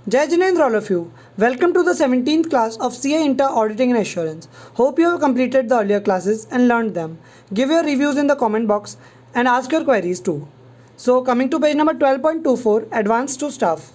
Jai Jinendra, all of you. Welcome to the 17th class of CA Inter Auditing and Assurance. Hope you have completed the earlier classes and learned them. Give your reviews in the comment box and ask your queries too. So, coming to page number 12.24, Advanced to Staff.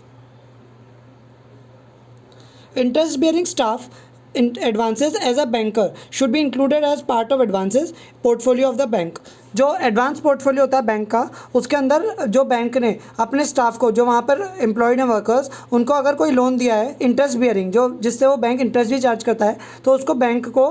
Interest bearing staff advances as a banker should be included as part of advances portfolio of the bank. जो advance portfolio होता है bank का, उसके अंदर जो bank ने अपने staff को, जो वहाँ पर एम्प्लॉयड हैं वर्कर्स, उनको अगर कोई लोन दिया है इंटरेस्ट बियरिंग, जो जिससे वो बैंक इंटरेस्ट भी चार्ज करता है, तो उसको बैंक को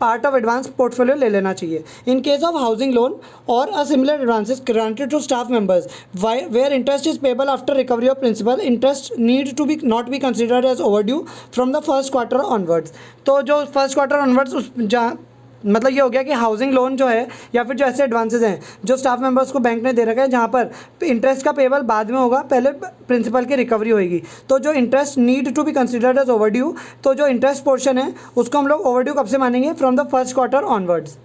पार्ट ऑफ एडवांस पोर्टफोलियो ले लेना चाहिए. In case of housing loan और uh similar advances granted to staff members where interest is payable after recovery of principal, interest need to be not be considered as overdue from the first quarter onwards. तो जो first quarter onwards उस जहाँ मतलब ये हो गया कि housing loan जो है या फिर जो ऐसे एडवांसेस हैं जो स्टाफ मेंबर्स को बैंक ने दे रखा है, जहाँ पर इंटरेस्ट का पेबल बाद में होगा, पहले प्रिंसिपल की रिकवरी होगी, तो जो interest need to be considered as overdue, तो जो इंटरेस्ट पोर्शन है उसको हम लोग ओवरड्यू कब से मानेंगे? From the first quarter onwards.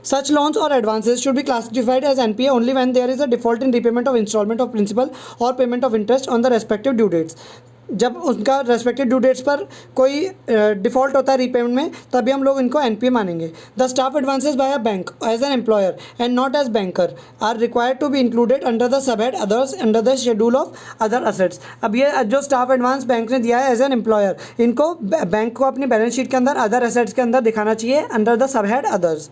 Such loans or advances should be classified as NPA only when there is a default in repayment of installment of principal or payment of interest on the respective due dates. जब उनका respective due dates पर कोई default होता है repayment में, तभी हम लोग इनको एनपीए मानेंगे. The staff advances by a bank as an employer and not as banker are required to be included under the sub head others under the schedule of other assets. अब ये जो staff advance bank ने दिया है as an employer, इनको bank को अपनी balance sheet के अंदर अदर एसेट्स के अंदर दिखाना चाहिए under the sub head others.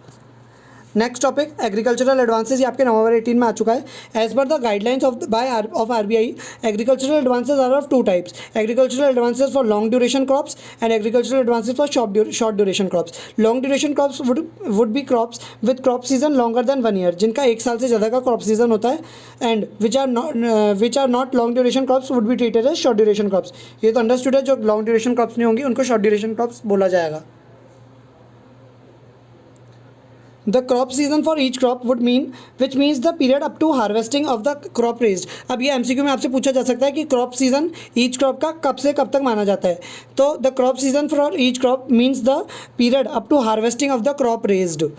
Next topic agricultural advances, ये आपके नवंबर 18 में आ चुका है. As per the guidelines of RBI, agricultural advances are of two types: agricultural advances for long duration crops and agricultural advances for short duration crops. Long duration crops would be crops with crop season longer than 1 year, जिनका 1 साल से ज़्यादा का crop season होता है. And which are not long duration crops would be treated as short duration crops. ये तो understood है, जो लॉन्ग ड्यूरेशन क्रॉप्स नहीं होंगी उनको शॉर्ट ड्यूरेशन क्रॉप्स बोला जाएगा. The crop season for each crop would mean which means the period up to harvesting of the crop raised. अब ये एमसीक्यू में आपसे पूछा जा सकता है कि क्रॉप सीजन ईच क्रॉप का कब से कब तक माना जाता है. तो the crop season for each crop means the period up to harvesting of the crop raised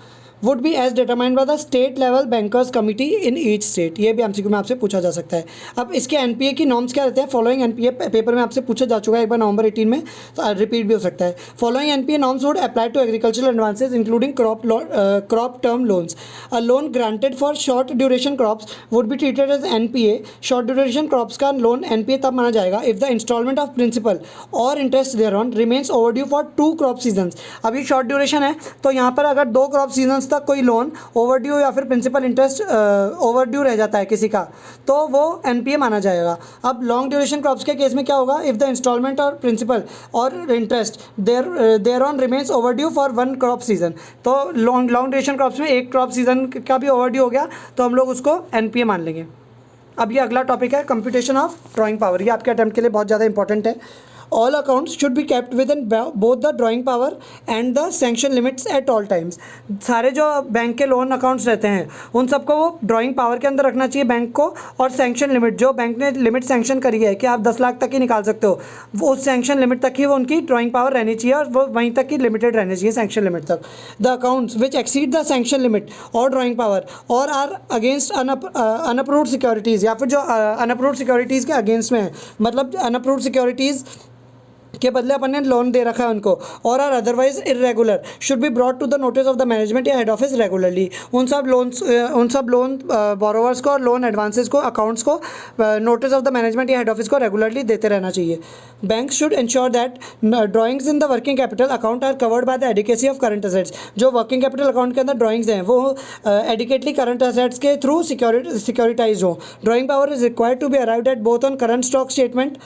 would be as determined by the state level bankers committee in each state. ये भी एमसीक्यू में आपसे पूछा जा सकता है. अब इसके एनपीए की नॉर्म्स क्या रहते हैं? फॉलोइंग एनपीए पेपर में आपसे पूछा जा चुका है एक बार नवंबर 18 में, तो रिपीट भी हो सकता है. Following NPA norms would apply to agricultural advances including crop term loans. A loan granted for short duration crops would be treated as NPA. Short duration crops का लोन एनपीए तब माना जाएगा if the instalment of principal और interest thereon remains overdue for 2 crop seasons. अभी short duration है, तो यहाँ पर अगर 2 क्रॉप सीजन्स तक कोई लोन ओवरड्यू या फिर प्रिंसिपल इंटरेस्ट ओवरड्यू रह जाता है किसी का, तो वो एनपीए माना जाएगा. अब लॉन्ग ड्यूरेशन क्रॉप्स के केस में क्या होगा? इफ़ द इंस्टॉलमेंट और प्रिंसिपल और interest thereon remains overdue for 1 crop season. तो लॉन्ग ड्यूरेशन क्रॉप्स में 1 क्रॉप सीजन का भी ओवरड्यू हो गया, तो हम लोग उसको एनपीए मान लेंगे. अब ये अगला टॉपिक है कंप्यूटेशन ऑफ ड्राइंग पावर. ये आपके अटेम्प्ट के लिए बहुत ज़्यादा इंपॉर्टेंट है. All accounts should be kept within both the drawing power and the sanction limits at all times. सारे जो बैंक के लोन अकाउंट्स रहते हैं उन सबको वो ड्राइंग पावर के अंदर रखना चाहिए बैंक को, और सैंक्शन लिमिट जो बैंक ने लिमिट सैंक्शन करी है कि आप 10 लाख तक ही निकाल सकते हो, वो उस सैंक्शन लिमिट तक ही वो उनकी ड्राइंग पावर रहनी चाहिए और वो वहीं तक ही लिमिटेड रहनी चाहिए सैंक्शन लिमिट तक. The accounts which exceed the sanction limit और ड्राइंग पावर और आर अगेंस्ट अनअप्रूव्ड सिक्योरिटीज़, या फिर जो अनअप्रूव्ड सिक्योरिटीज़ के अगेंस्ट में है, मतलब अनअप्रूव्ड सिक्योरिटीज़ के बदले अपन ने लोन दे रखा है उनको, और are otherwise irregular should be brought to the notice of the management या हेड ऑफिस रेगुलरली. उन सब लोन बोरोवर्स को और लोन एडवांसेस को, अकाउंट्स को नोटिस ऑफ द मैनेजमेंट या हेड ऑफिस को रेगुलरली देते रहना चाहिए. Bank should ensure that drawings in the working capital account are covered by the adequacy of current assets. जो वर्किंग कैपिटल अकाउंट के अंदर ड्राइंग्स हैं वो एडिकेटली करंट असेट्स के थ्रू सिक्योरिटाइज हो. Drawing power is required to be arrived at both on current stock statement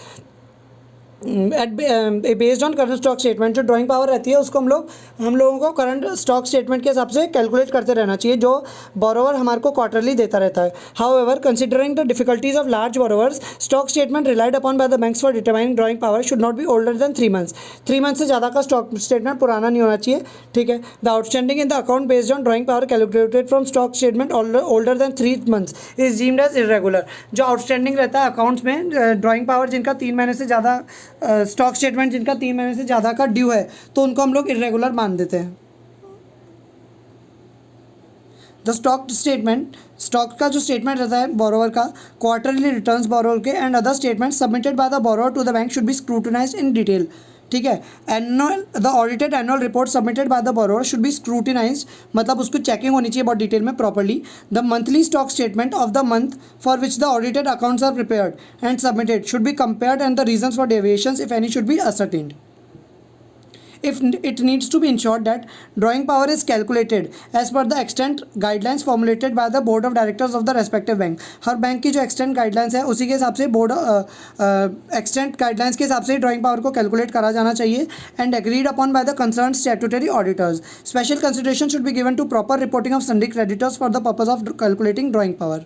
based on current stock statement. जो drawing power रहती है उसको हम लोगों को करंट स्टॉक स्टेटमेंट के हिसाब से कैलकुलेट करते रहना चाहिए, जो बोरोवर हमारे को क्वार्टरली देता रहता है. However considering the difficulties of large borrowers, stock statement relied upon by the banks for determining drawing power should not be older than 3 months. 3 months से ज़्यादा का स्टॉक स्टेटमेंट पुराना नहीं होना चाहिए. ठीक है. The outstanding in the account based on drawing power calculated from stock statement older than 3 months is deemed as irregular. जो आउटस्टैंडिंग रहता है अकाउंट्स में ड्राइंग पावर जिनका 3 महीने से ज़्यादा, स्टॉक स्टेटमेंट जिनका 3 महीने से ज़्यादा का ड्यू है, तो उनको हम लोग इरेगुलर मान देते हैं. द स्टॉक का जो स्टेटमेंट रहता है बोरोवर का, क्वार्टरली रिटर्न्स बोरोवर के and other statement submitted by the borrower to the bank should be scrutinised in detail. ठीक है, the audited annual report submitted by the borrower should be scrutinised, मतलब उसको checking होनी चाहिए बहुत detail में properly. The monthly stock statement of the month for which the audited accounts are prepared and submitted should be compared and the reasons for deviations if any should be ascertained. If it needs to be ensured that drawing power is calculated as per the extent guidelines formulated by the board of directors of the respective bank. Her bank की जो extent guidelines है उसी के हिसाब से board extent guidelines के हिसाब से ड्राइंग पावर को कैलकुलेट करा जाना चाहिए and agreed upon by the concerned statutory auditors. Special consideration should be given to proper reporting of sundry creditors for the purpose of calculating drawing power.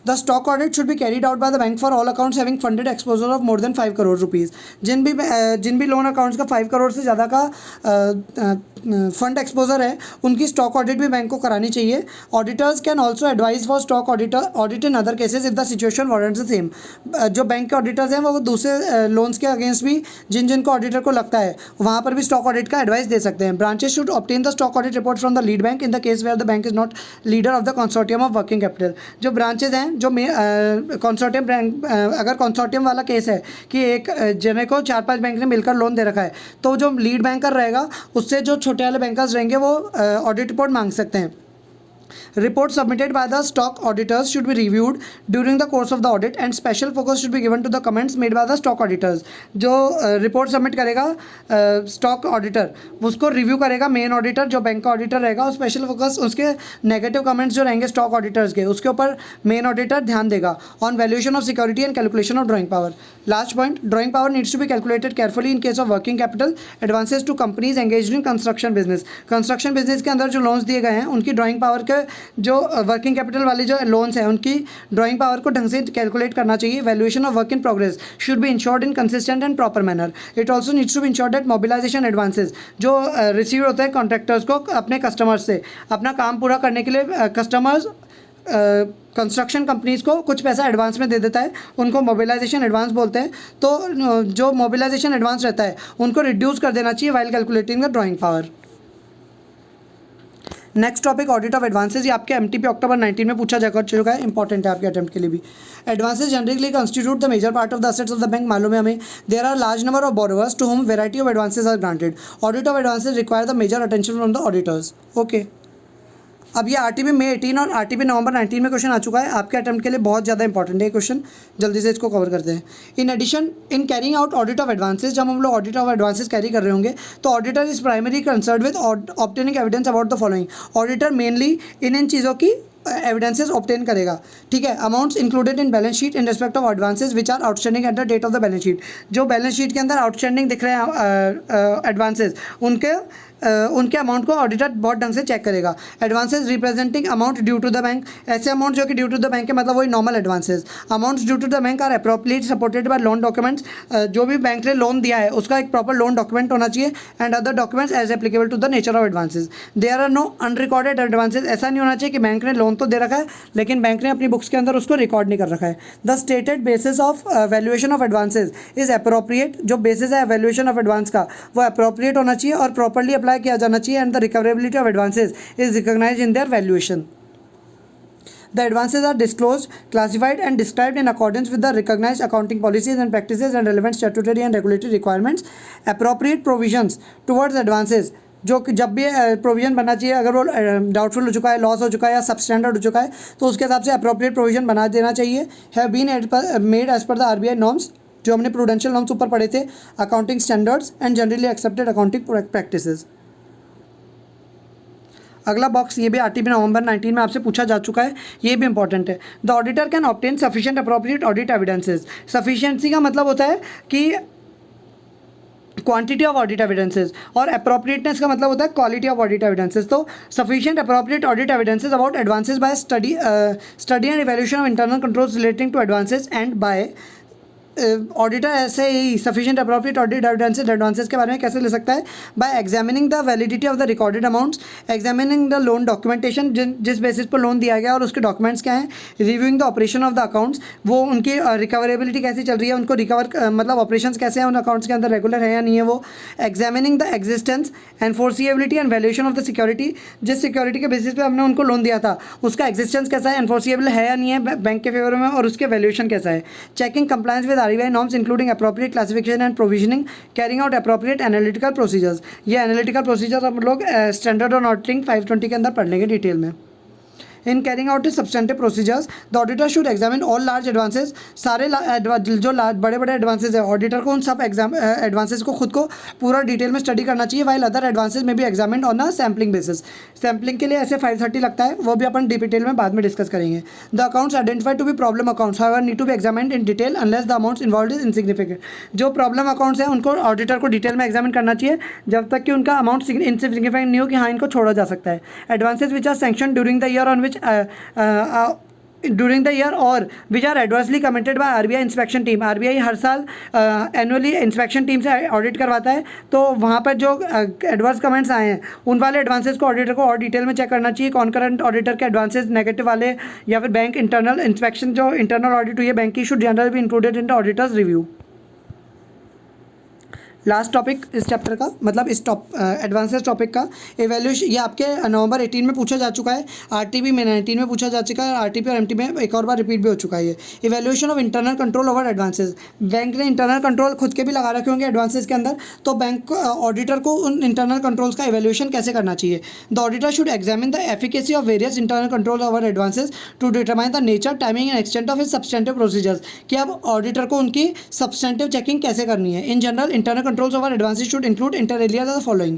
The stock audit should be carried out by the bank for all accounts having funded exposure of more than 5 crore rupees. जिन भी loan accounts का 5 करोड़ से ज़्यादा का fund exposure है उनकी stock audit भी bank को करानी चाहिए. Auditors can also advise for stock audit in other cases if the situation warrants the same. जो बैंक के ऑडिटर्स हैं वो दूसरे लोन्स के अगेंस्ट भी जिन को ऑडिटर को लगता है वहाँ पर भी स्टॉक ऑडिट का एडवाइस दे सकते हैं. Branches should obtain the stock audit report from the lead bank in the case where the bank is not leader of the consortium of working capital. जो ब्रांचेज हैं जो कंसोर्टियम बैंक, अगर consortium वाला case है कि एक जने को 4-5 बैंक ने मिलकर लोन दे रखा है तो जो लीड बैंकर रहेगा उससे जो छोटे वाले बैंकर्स रहेंगे वो ऑडिट रिपोर्ट मांग सकते हैं. Reports submitted by the stock auditors should be reviewed during the course of the audit and special focus should be given to the comments made by the stock auditors. जो report submit करेगा stock auditor उसको review करेगा main auditor जो bank का auditor रहेगा और special focus उसके negative comments जो रहेंगे स्टॉक ऑडिटर्स के उसके ऊपर मेन ऑडिटर ध्यान देगा. On valuation of security and calculation of drawing power. Last point, drawing power needs to be calculated carefully in case of working capital advances to companies engaged in construction business. Construction business के अंदर जो loans दिए गए हैं उनकी drawing power के जो working capital वाले जो लोन्स हैं उनकी ड्राइंग पावर को ढंग से कैलकुलेट करना चाहिए. Valuation of work in progress should be ensured in consistent and proper manner. It also needs to be ensured that mobilisation advances जो रिसीव होते हैं कॉन्ट्रैक्टर्स को अपने कस्टमर्स से अपना काम पूरा करने के लिए कस्टमर्स कंस्ट्रक्शन कंपनीज़ को कुछ पैसा एडवांस में दे देता है, उनको मोबिलाइजेशन एडवांस बोलते हैं. तो जो मोबिलाइजेशन एडवांस रहता है उनको रिड्यूस कर देना चाहिए while calculating the drawing power. Next topic audit of advances. ये आपके एमटीपी अक्टूबर 19 में पूछा जा चुका है, इंपॉर्टेंट है आपके अटेम्प्ट के लिए भी. Advances generally constitute the major part of the assets of the bank. मालूम है हमें there are large number of borrowers to whom variety of advances are granted. Audit of advances require the major attention from the auditors. Okay, अब ये RTP मई 18 और RTP नवंबर 19 में question आ चुका है. आपके अटेम्प्ट के लिए बहुत ज़्यादा इंपॉर्टेंट है ये क्वेश्चन, जल्दी से इसको कवर करते हैं. In addition in carrying out audit of advances, जब हम लोग ऑडिट ऑफ एडवांसेज कैरी कर रहे होंगे तो auditor is primary concern with obtaining evidence about the following. Auditor mainly in चीज़ों की एविडेंसेस ऑब्टेन करेगा. ठीक है, amounts included in balance sheet in respect of advances which are outstanding at the date of the balance sheet. जो balance sheet के अंदर outstanding दिख रहे हैं एडवांसेज उनके अमाउंट को ऑडिटर बहुत ढंग से चेक करेगा. Advances representing amount due to the bank, ऐसे अमाउंट जो कि ड्यू टू द बैंक के मतलब वही normal advances. Amounts due to the bank are appropriate supported by loan documents. जो भी बैंक ने लोन दिया है उसका एक प्रॉपर लोन डॉक्यूमेंट होना चाहिए and other documents as applicable to the nature of advances. There are no unrecorded advances. ऐसा नहीं होना चाहिए कि बैंक ने लोन तो दे रखा है लेकिन बैंक ने अपनी बुक्स के अंदर उसको रिकॉर्ड नहीं कर रखा है. The stated basis of valuation of advances is appropriate. जो बेसिस है वैल्यूएशन ऑफ एडवांस का वो अप्रोप्रिएट होना चाहिए और प्रॉपर्ली अप्लाई किया जाना चाहिए and the recoverability of advances is recognised in their valuation. The advances are disclosed, classified and described in accordance with the recognized accounting policies and practices and relevant statutory and regulatory requirements. Appropriate provisions towards advances, जो कि जब भी provision बनना चाहिए अगर वो doubtful हो चुका है, लॉस हो चुका है या सबस्टैंडर्ड हो चुका है तो उसके हिसाब से अप्रोप्रिएट प्रोविज़न बना देना चाहिए. Have been made as per the RBI norms, जो हमने प्रूडेंशियल नॉर्म्स ऊपर पढ़े थे, accounting standards and generally accepted accounting practices. अगला बॉक्स ये भी आरटीपी नवंबर 19 में आपसे पूछा जा चुका है, ये भी इंपॉर्टेंट है. The auditor can obtain sufficient appropriate audit evidences. Sufficiency का मतलब होता है कि क्वांटिटी ऑफ ऑडिट एविडेंसेज और अप्रोप्रिएटनेस का मतलब होता है क्वालिटी ऑफ ऑडिट एविडेंसेज. तो sufficient appropriate audit evidences about advances by study and evaluation of internal controls relating to advances and by auditor ऐसे ही सफिशिएंट अप्रोप्रिएट ऑडिट एडवांसेस के बारे में कैसे ले सकता है? By examining the validity of the recorded amounts, examining the loan documentation, जिस बेसिस पर लोन दिया गया और उसके डॉक्यूमेंट्स क्या हैं, reviewing the operation of the accounts, वो उनकी रिकवरेबिलिटी कैसी चल रही है, उनको रिकवर मतलब ऑपरेशंस कैसे हैं उन अकाउंट्स के अंदर, रेगुलर है या नहीं है वो, examining the existence enforceability and valuation of the security, जिस सिक्योरिटी के बेसिस पे हमने उनको लोन दिया था उसका एग्जिस्टेंस कैसा है, एनफोर्सिएबल है या नहीं है बैंक के फेवर में, और उसके वैल्यूएशन कैसा है, checking compliance with RBI norms including appropriate classification and provisioning, carrying out appropriate analytical procedures। ये analytical procedures हम लोग standard on auditing 520 के अंदर पढ़ लेंगे डिटेल में। In carrying out his substantive procedures, the auditor should examine all large advances, सारे जो बड़े बड़े एडवांसेज है, ऑडिटर को उन सब एडवांसेज को खुद को पूरा डिटेल में स्टडी करना चाहिए। वाइल अदर एडवांसेज में भी examined on a sampling basis. Sampling के लिए ऐसे 530 लगता है, वो भी अपन डिटेल में बाद में डिस्कस करेंगे। The accounts identified to be problem accounts however need to be examined in detail unless the amounts involved is insignificant. जो प्रॉब्लम अकाउंट्स हैं उनको ऑडिटर को डिटेल में एग्जामिन करना चाहिए जब तक कि उनका अमाउंट इनसिग्निफिकेंट नहीं हो कि हाँ इनको छोड़ा जा सकता है। Advances which are sanction during the year on which during the year और which are adversely commented by RBI inspection team. RBI हर साल एनुअली इंस्पेक्शन टीम से ऑडिट करवाता है, तो वहाँ पर जो एडवर्स कमेंट्स आए हैं उन वाले एडवांसेस को ऑडिटर को और डिटेल में चेक करना चाहिए। कॉन्करेंट ऑडिटर के एडवांसेस नेगेटिव वाले या फिर बैंक इंटरनल इंस्पेक्शन जो इंटरनल ऑडिट हुई है बैंक की should generally be included in the auditors review. Last topic इस चैप्टर का मतलब इस एडवांसेस टॉपिक का एवेल्यूशन, ये आपके नवंबर 18 में पूछा जा चुका है, आरटीपी में 19 में पूछा जा चुका है, आरटीपी और एमटी में एक और बार रिपीट भी हो चुका है। ये evaluation of internal control over advances, bank ने इंटरनल कंट्रोल खुद के भी लगा रखे होंगे एडवांसेस के अंदर, तो बैंक ऑडिटर को उन इंटरनल कंट्रोल्स का इवेल्यूशन कैसे करना चाहिए। The auditor should examine the efficacy of various internal control over advances to determine the nature, timing and extent of his substantive procedures, कि अब ऑडिटर को उनकी सब्सटेंटिव चेकिंग कैसे करनी है। In general internal controls over advances should include inter alia the following: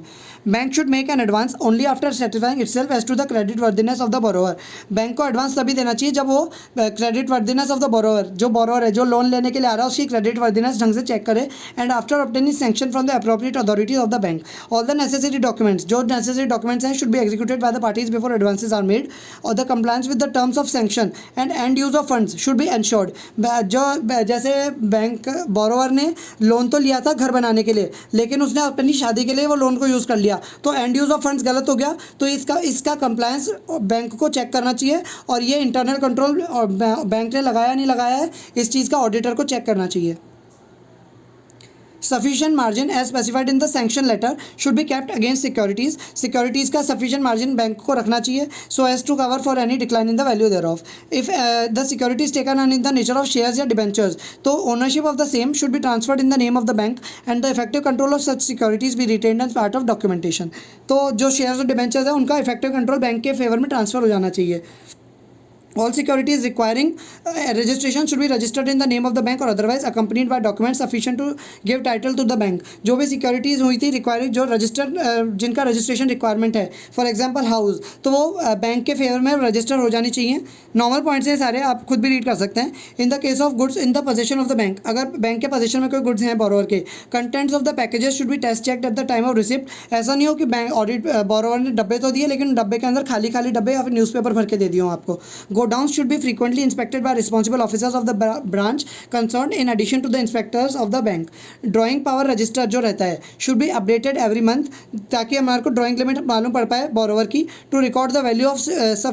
bank should make an advance only after satisfying itself as to the credit worthiness of the borrower। Bank को advance तभी देना चाहिए जब वो credit worthiness of the borrower, जो borrower है जो loan लेने के लिए आ रहा है उसकी क्रेडिट वर्दीनेस ढंग से चेक करे, and after obtaining sanction from the appropriate authorities of the bank. All the necessary documents, जो नेसेसरी डॉक्यूमेंट्स हैं, should be executed by the parties before advances are made, और the compliance with the terms of sanction and and use of funds should be ensured. जो जैसे bank borrower ने loan तो लिया था घर बनाने के लिए, लेकिन उसने अपनी शादी के लिए वो लोन को यूज़ कर लिया, तो एंड यूज़ ऑफ फंड्स गलत हो गया, तो इसका कंप्लायंस बैंक को चेक करना चाहिए, और ये इंटरनल कंट्रोल बैंक ने लगाया नहीं लगाया है इस चीज़ का ऑडिटर को चेक करना चाहिए। Sufficient margin as specified in the sanction letter should be kept against securities, securities का सफिशिएंट मार्जिन बैंक को रखना चाहिए so as to cover for any decline in the value there of. If the securities taken on in the nature of shares या debentures, तो ownership of the same should be transferred in the name of the bank and the effective control of such securities B retained as part of documentation. तो जो shares और debentures है उनका effective control bank के favour में transfer हो जाना चाहिए। All securities requiring registration should be registered in the name of the bank or otherwise accompanied by documents sufficient to give title to the bank। जो भी securities हुई थी requiring जो रजिस्टर्ड जिनका रजिस्ट्रेशन रिक्वायरमेंट है, फॉर एग्जांपल हाउस, तो वो bank के फेवर में रजिस्टर हो जानी चाहिए। नॉर्मल पॉइंट्स हैं सारे, आप खुद भी रीड कर सकते हैं। In the case of goods in the position of the bank, अगर बैंक के पोजीशन में कोई गुड्स हैं बोरोवर के, contents of the packages should be test checked at the time of receipt. ऐसा नहीं हो कि बैंक ऑडिट बोरोवर ने डब्बे तो दिए लेकिन डब्बे के अंदर खाली खाली डब्बे या फिर न्यूज़पेपर भर के दे दिए आपको। Godowns should be frequently inspected by responsible officers of the branch concerned in addition to the inspectors of the bank। Drawing power register जो रहता है should be updated every month, ताकि हमारे को ड्राइंग लिमिट मालूम पड़ पाए बोरोवर की, to record the value of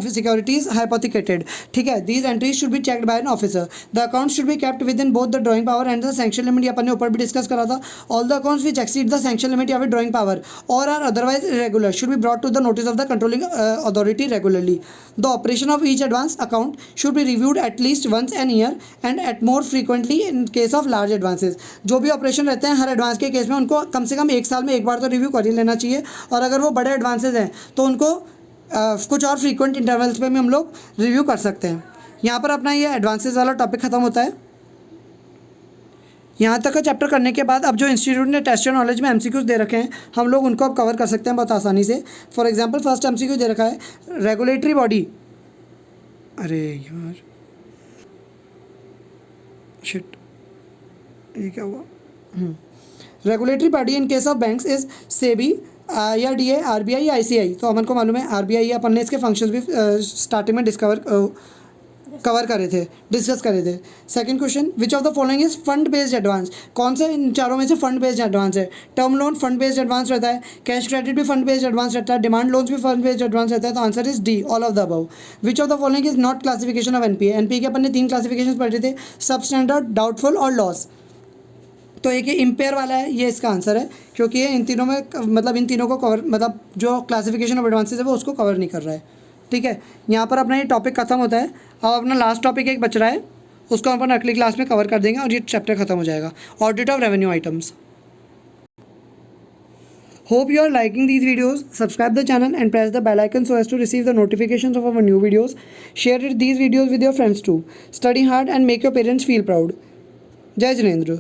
securities hypothecated। ठीक है, these entries should be checked by an officer। The accounts should be kept within both the drawing power and the sanction limit, ये अपन ने ऊपर भी डिस्कस करा था। All the accounts which exceed the sanction limit या फिर drawing power or are otherwise irregular should be brought to the notice of the controlling authority regularly। The operation of each advance account should be reviewed at least once an year and at more frequently in case of large advances। जो भी operation रहते हैं हर advance के case में उनको कम से कम एक साल में एक बार तो रिव्यू कर ही लेना चाहिए, और अगर वो बड़े एडवांसेस हैं तो उनको कुछ और फ्रीक्वेंट इंटरवल्स पे भी हम लोग रिव्यू कर सकते हैं। यहाँ पर अपना ये एडवांसेस वाला टॉपिक ख़त्म होता है। यहाँ तक का चैप्टर करने के बाद अब जो इंस्टीट्यूट ने टेस्ट और नॉलेज में एमसीक्यूज दे रखे हैं हम लोग उनको अब कवर कर सकते हैं बहुत आसानी से। फॉर एग्जांपल फर्स्ट एमसीक्यू दे रखा है रेगुलेटरी बॉडी, अरे यार शिट ये क्या हुआ, regulatory body in case of banks is SEBI या डीए, आरबीआई या आईसीआई। तो अपन को मालूम है आरबीआई, अपन ने इसके फंक्शंस भी स्टार्टिंग में कवर करे थे, डिस्कस करे थे। Second question, which of the following is fund based advance, कौन से इन चारों में से फंड बेस्ड एडवांस है? Term loan fund based advance रहता है, कैश क्रेडिट भी फंड बेस्ड एडवांस रहता है, डिमांड लोन्स भी फंड बेस्ड एडवांस रहता है। तो answer is D, all of the above. Which of the following is not classification of NPA, NPA के अपन ने 3 क्लासिफिकेशन पढ़े थे, सब स्टैंडर्ड, डाउटफुल और लॉस। तो एक ये इम्पेयर वाला है, ये इसका आंसर है, क्योंकि ये इन तीनों में मतलब इन तीनों को कवर, मतलब जो क्लासिफिकेशन ऑफ एडवांसेस है वो उसको कवर नहीं कर रहा है। ठीक है, यहाँ पर अपना ये टॉपिक खत्म होता है। अब अपना लास्ट टॉपिक एक बच रहा है, उसको अपन अगली क्लास में कवर कर देंगे और ये चैप्टर खत्म हो जाएगा, audit of revenue items. Hope you are liking these videos. Subscribe the channel and press the bell icon so as to receive the notifications of our new videos. Share these videos with your friends too. Study hard and make your parents feel proud. Jai Jinendra.